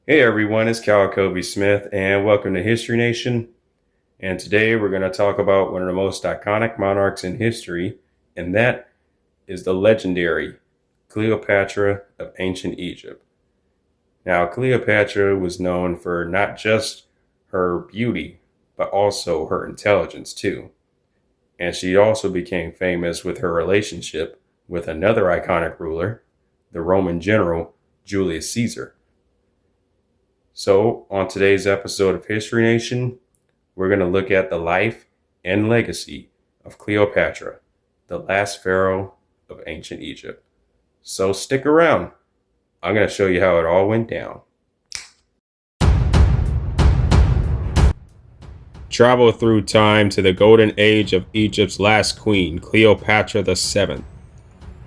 Hey everyone, it's Cal Kobe Smith, and welcome to History Nation. And today we're going to talk about one of the most iconic monarchs in history, and that is the legendary Cleopatra of ancient Egypt. Now, Cleopatra was known for not just her beauty, but also her intelligence too. And she also became famous with her relationship with another iconic ruler, the Roman general Julius Caesar. So, on today's episode of History Nation, we're going to look at the life and legacy of Cleopatra, the last pharaoh of ancient Egypt. So, stick around. I'm going to show you how it all went down. Travel through time to the golden age of Egypt's last queen, Cleopatra VII,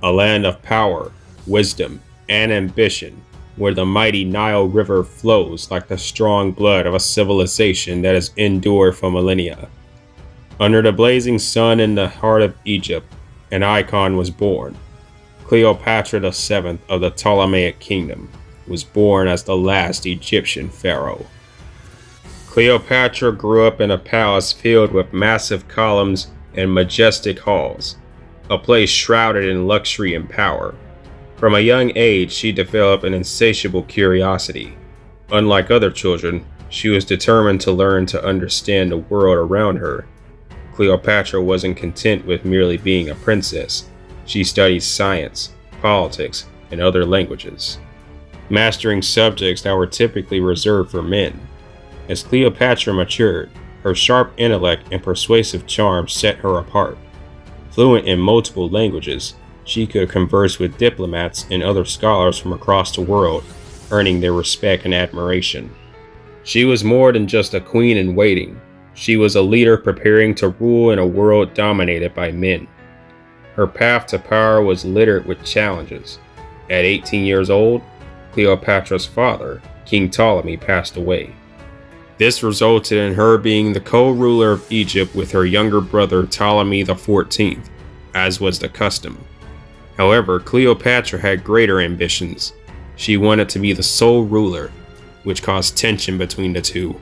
a land of power, wisdom, and ambition, where the mighty Nile River flows like the strong blood of a civilization that has endured for millennia. Under the blazing sun in the heart of Egypt, an icon was born. Cleopatra VII of the Ptolemaic Kingdom was born as the last Egyptian pharaoh. Cleopatra grew up in a palace filled with massive columns and majestic halls, a place shrouded in luxury and power. From a young age, she developed an insatiable curiosity. Unlike other children, she was determined to learn to understand the world around her. Cleopatra wasn't content with merely being a princess. She studied science, politics, and other languages, mastering subjects that were typically reserved for men. As Cleopatra matured, her sharp intellect and persuasive charm set her apart. Fluent in multiple languages, she could converse with diplomats and other scholars from across the world, earning their respect and admiration. She was more than just a queen in waiting. She was a leader preparing to rule in a world dominated by men. Her path to power was littered with challenges. At 18 years old, Cleopatra's father, King Ptolemy, passed away. This resulted in her being the co-ruler of Egypt with her younger brother Ptolemy XIV, as was the custom. However, Cleopatra had greater ambitions. She wanted to be the sole ruler, which caused tension between the two.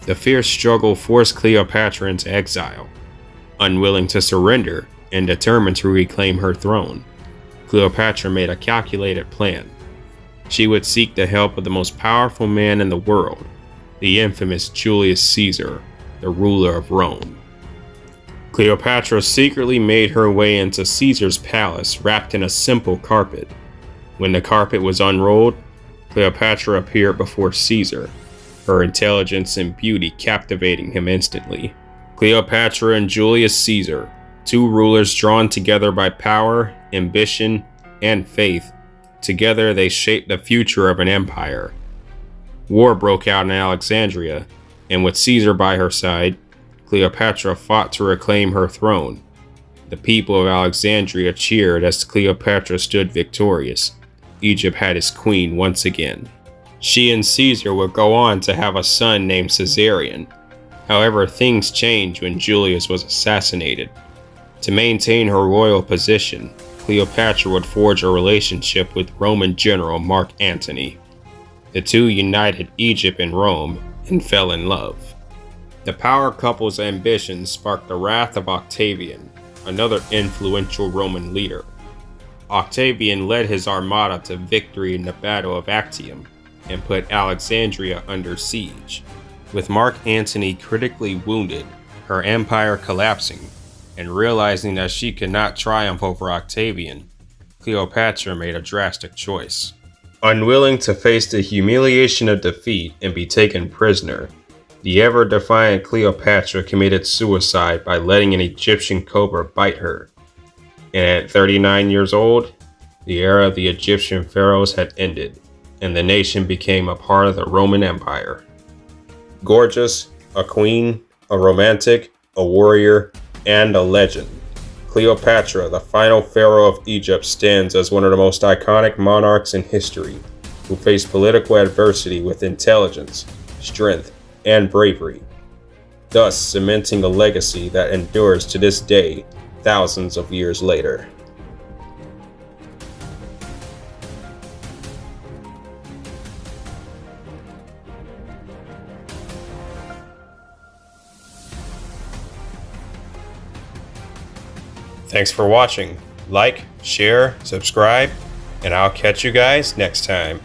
The fierce struggle forced Cleopatra into exile. Unwilling to surrender and determined to reclaim her throne, Cleopatra made a calculated plan. She would seek the help of the most powerful man in the world, the infamous Julius Caesar, the ruler of Rome. Cleopatra secretly made her way into Caesar's palace wrapped in a simple carpet. When the carpet was unrolled, Cleopatra appeared before Caesar, her intelligence and beauty captivating him instantly. Cleopatra and Julius Caesar, two rulers drawn together by power, ambition, and faith, together they shaped the future of an empire. War broke out in Alexandria, and with Caesar by her side, Cleopatra fought to reclaim her throne. The people of Alexandria cheered as Cleopatra stood victorious. Egypt had its queen once again. She and Caesar would go on to have a son named Caesarion. However, things changed when Julius was assassinated. To maintain her royal position, Cleopatra would forge a relationship with Roman general Mark Antony. The two united Egypt and Rome and fell in love. The power couple's ambitions sparked the wrath of Octavian, another influential Roman leader. Octavian led his armada to victory in the Battle of Actium and put Alexandria under siege. With Mark Antony critically wounded, her empire collapsing, and realizing that she could not triumph over Octavian, Cleopatra made a drastic choice. Unwilling to face the humiliation of defeat and be taken prisoner, the ever-defiant Cleopatra committed suicide by letting an Egyptian cobra bite her. And at 39 years old, the era of the Egyptian pharaohs had ended, and the nation became a part of the Roman Empire. Gorgeous, a queen, a romantic, a warrior, and a legend, Cleopatra, the final pharaoh of Egypt, stands as one of the most iconic monarchs in history, who faced political adversity with intelligence, strength, and bravery, thus cementing a legacy that endures to this day, thousands of years later. Thanks for watching. Like, share, subscribe, and I'll catch you guys next time.